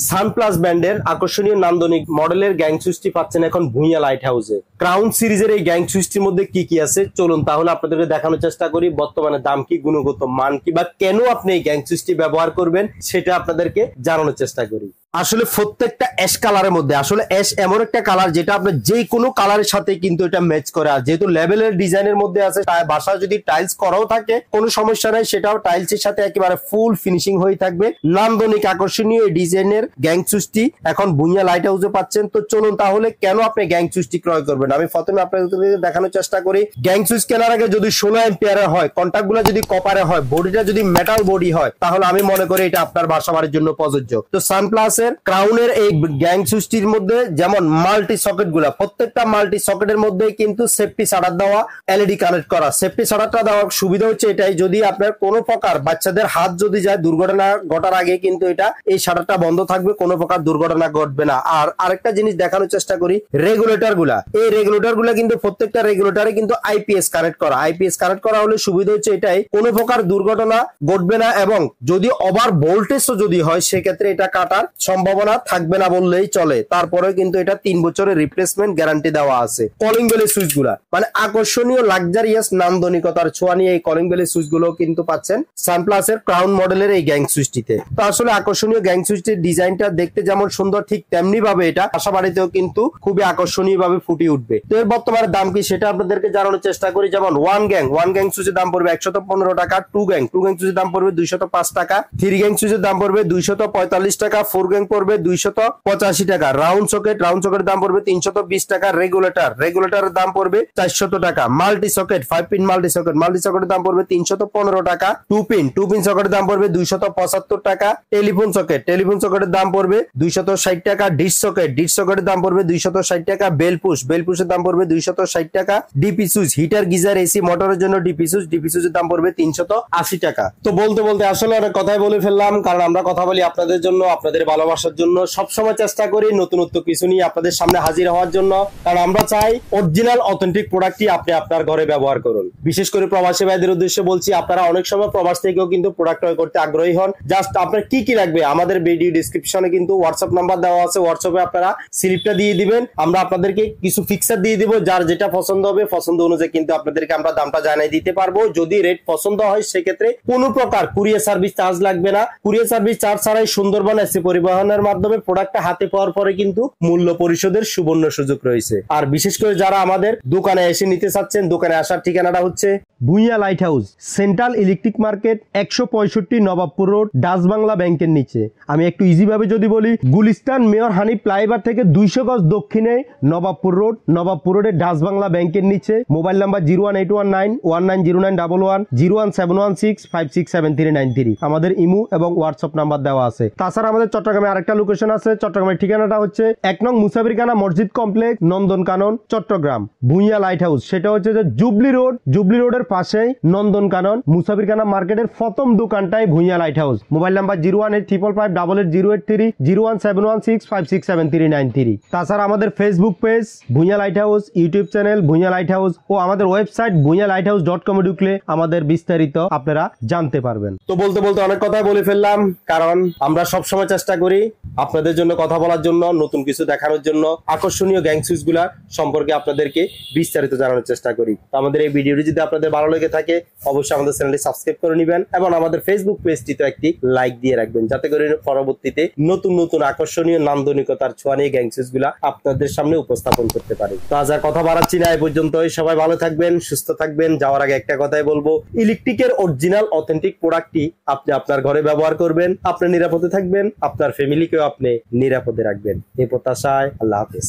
Sunplus ব্র্যান্ডের আকর্ষণীয় নান্দনিক মডেলের গ্যাং সুইচটি পাচ্ছেন এখন ভুঁইয়া লাইট হাউসে। ক্রাউন সিরিজের এই গ্যাং সুইচটির মধ্যে কি কি আছে চলুন তাহলে আপনাদেরকে দেখানোর চেষ্টা করি। বর্তমানে দাম কি, গুণগত মান কি, বা কেন আপনি এই গ্যাং সুইচটি ব্যবহার করবেন সেটা আপনাদেরকে জানানোর চেষ্টা করি। আসলে প্রত্যেকটা অ্যাশ কালারের মধ্যে, আসলে অ্যাশ এমন একটা কালার যেটা আপনার যে কোনো কালারের সাথে কিন্তু এটা ম্যাচ করে। আর যেহেতু লেভেলের ডিজাইনের মধ্যে আছে, বাসা যদি টাইলস করাও থাকে কোনো সমস্যা নাই, সেটাও টাইলসের সাথে একেবারে ফুল ফিনিশিং হয়ে থাকবে। নান্দনিক আকর্ষণীয় এই ডিজাইনের গ্যাং সুইচটি এখন ভুঁইয়া লাইট হাউসে পাচ্ছেন। তো চলুন তাহলে কেন আপনি গ্যাং সুইচটি ক্রয় করবেন আমি প্রথমে আপনাদের দেখানোর চেষ্টা করি। গ্যাং সুইচ কেনার আগে যদি 16 অ্যাম্পিয়ারের হয়, কন্টাক্ট গুলা যদি কপারে হয়, বডিটা যদি মেটাল বডি হয়, তাহলে আমি মনে করি এটা আপনার বাসা বাড়ির জন্য প্রযোজ্য। তো সানপ্লাস ক্রাউনের এই গ্যাং সুইচটির মধ্যে যেমন মাল্টি সকেট গুলা, প্রত্যেকটা মাল্টি সকেটের মধ্যে কিন্তু সেফটি শাটার দেওয়া, এলইডি কানেক্ট করা। সেফটি শাটারটা দেওয়ার সুবিধা হচ্ছে এটাই, যদি আপনার কোনো প্রকার বাচ্চাদের হাত যদি যায় দুর্ঘটনা ঘটার আগে কিন্তু এটা এই শাটারটা বন্ধ থাকবে, কোনো প্রকার দুর্ঘটনা ঘটবে না। আর আরেকটা জিনিস দেখানোর চেষ্টা করি, রেগুলেটর গুলা, এই রেগুলেটর গুলা কিন্তু প্রত্যেকটা রেগুলেটরে কিন্তু আইপিএস কানেক্ট করা। আইপিএস কানেক্ট করা হলে সুবিধা হচ্ছে এটাই, কোনো প্রকার দুর্ঘটনা ঘটবে না, এবং যদি ওভার ভোল্টেজও যদি হয় সেক্ষেত্রে এটা কাটার সম্ভাবনা থাকবে না বললেই চলে। তারপরে কিন্তু এটা 3 বছরের রিপ্লেসমেন্ট গ্যারান্টি দেওয়া আছে। কলিং বেলের সুইচ গুলা মানে আকর্ষণীয় লাক্সারিয়াস নান্দনিকতার ছোঁয়া নিয়ে এই কলিং বেলের সুইচ গুলো কিন্তু পাচ্ছেন সানপ্লাসের ক্রাউন মডেলের এই গ্যাং সুইচটিতে। তো আসলে আকর্ষণীয় গ্যাং সুইচটির ডিজাইনটা দেখতে যেমন সুন্দর, ঠিক তেমনি ভাবে এটা বাসা বাড়িতেও কিন্তু খুবই আকর্ষণীয় ভাবে ফুটে উঠবে। তো এর বর্তমানে দাম কি সেটা আপনাদেরকে জানানোর চেষ্টা করি। যেমন ওয়ান গ্যাং সুইচের দাম পড়বে 115 টাকা, টু গ্যাং সুইচের দাম পড়বে 205 টাকা, 3 গ্যাং সুইচের দাম পড়বে 245 টাকা, 4 গ্যাং পড়বে 285 টাকা, রাউন্ড সকেটের দাম পড়বে 320 টাকা, রেগুলেটরের দাম পড়বে 400 টাকা, মাল্টি সকেট 5 পিন মাল্টি সকেটের দাম পড়বে 315 টাকা, 2 পিন সকেটের দাম পড়বে 275 টাকা, টেলিফোন সকেটের দাম পড়বে 260 টাকা, ডিশ সকেটের দাম পড়বে 260 টাকা, বেলপুশের দাম পড়বে 260 টাকা, DP switch heater geyser AC মোটরের জন্য ডিপি সুইচের দাম পড়বে 380 টাকা। তো বলতে আসলে অনেক কথাই বলে ফেললাম, কারণ আমরা কথা বলি আপনাদের জন্য, আপনাদের ভালোবাসার জন্য। সবসময় চেষ্টা করি নতুনত্ব কিছু নিয়ে আপনাদের সামনে হাজির হওয়ার জন্য, কারণ আমরা চাই অরিজিনাল অথেন্টিক প্রোডাক্টই আপনি আপনার ঘরে ব্যবহার করুন। বিশেষ করে প্রবাসী ভাইদের উদ্দেশ্যে বলছি, আপনারা অনেক সময় প্রবাস থেকেও কিন্তু প্রোডাক্ট ক্রয় করতে আগ্রহী হন। জাস্ট আপনার কি কি লাগবে আমাদের ভিডিও ডেসক্রিপশনে কিন্তু হোয়াটসঅ্যাপ নাম্বার দেওয়া আছে, হোয়াটসঅ্যাপে আপনারা স্লিপটা দিয়ে দিবেন, আমরা আপনাদেরকে কিছু ফিক্সার দিয়ে দিব, যার যেটা পছন্দ হবে পছন্দ অনুযায়ী কিন্তু আপনাদেরকে আমরা দামটা জানিয়ে দিতে পারবো। যদি রেট পছন্দ হয় সেক্ষেত্রে কোনো প্রকার কুরিয়ার সার্ভিস চার্জ লাগবে না। কুরিয়ার সার্ভিস চার্জ ছাড়াই সুন্দরবন এসি পরিবহনের মাধ্যমে প্রোডাক্টটা হাতে পাওয়ার পরে কিন্তু মূল্য পরিশোধের সুবর্ণ সুযোগ রয়েছে। আর বিশেষ করে যারা আমাদের দোকানে এসে নিতে চাচ্ছেন, দোকানে আসার ঠিকানাটা হচ্ছে Bhuiyan light house, central electric market, 165 Nawabpur road, Dutch Bangla ব্যাংকের নিচে। আমি একটু ইজি ভাবে যদি বলি, গুলিস্তান মেয়র হানি ফ্লাইওভার থেকে 200 গজ দক্ষিণে নবাবপুর রোডে ডাচ বাংলা ব্যাংকের নিচে। Mobile number 01819190911, 01716567393। আমাদের ইমো এবং হোয়াটসঅ্যাপ নাম্বার দেওয়া আছে। তাছাড়া আমাদের চট্টগ্রামে আরেকটা লোকেশন আছে। চট্টগ্রামের ঠিকানাটা হচ্ছে 1 নং Musafirkhana Masjid complex, Nandankanan, Chattogram, Bhuiyan light house. সেটা হচ্ছে যে জুবলি রোডের পাশেই নন্দনকানন মুসাফিরখানা মার্কেটের প্রথম দোকানটাই Bhuiya light house. Mobile number 01855580883, 01716567393। তাছাড়া আমাদের Facebook page Bhuiya light house, YouTube channel Bhuiya light house ও আমাদের ওয়েবসাইট bhuiyalighthouse.com এ ঢুকলে আমাদের বিস্তারিত আপনারা জানতে পারবেন। তো বলতে অনেক কথাই বলে ফেললাম, কারণ আমরা সবসময় চেষ্টা করি আপনাদের জন্য কথা বলার জন্য, নতুন কিছু দেখানোর জন্য, আকর্ষণীয় গ্যাং সুইচ গুলা সম্পর্কে আপনাদেরকে বিস্তারিত জানানোর চেষ্টা করি। তো আমাদের এই ভিডিওটি যদি আপনাদের ভালো লেগে থাকে অবশ্যই আমাদের চ্যানেলটি সাবস্ক্রাইব করে নেবেন এবং আমাদের ফেসবুক পেজটিতে একটি লাইক দিয়ে রাখবেন, যাতে করে পরবর্তীতে নতুন আকর্ষণীয় নান্দনিকতার ছোঁয়া নিয়ে গ্যাং সুইচ গুলা আপনাদের সামনে উপস্থাপন করতে পারি। তো আজ আর কথা বাড়াচ্ছি না, এই পর্যন্তই। সবাই ভালো থাকবেন, সুস্থ থাকবেন। যাওয়ার আগে একটা কথাই বলবো, ইলেকট্রিকের অরিজিনাল অথেন্টিক প্রোডাক্টটি আপনি আপনার ঘরে ব্যবহার করবেন, আপনি নিরাপদে থাকবেন, আপনার ফ্যামিলিকেও আপনি নিরাপদে রাখবেন। এই প্রত্যাশায় আল্লাহ হাফেজ।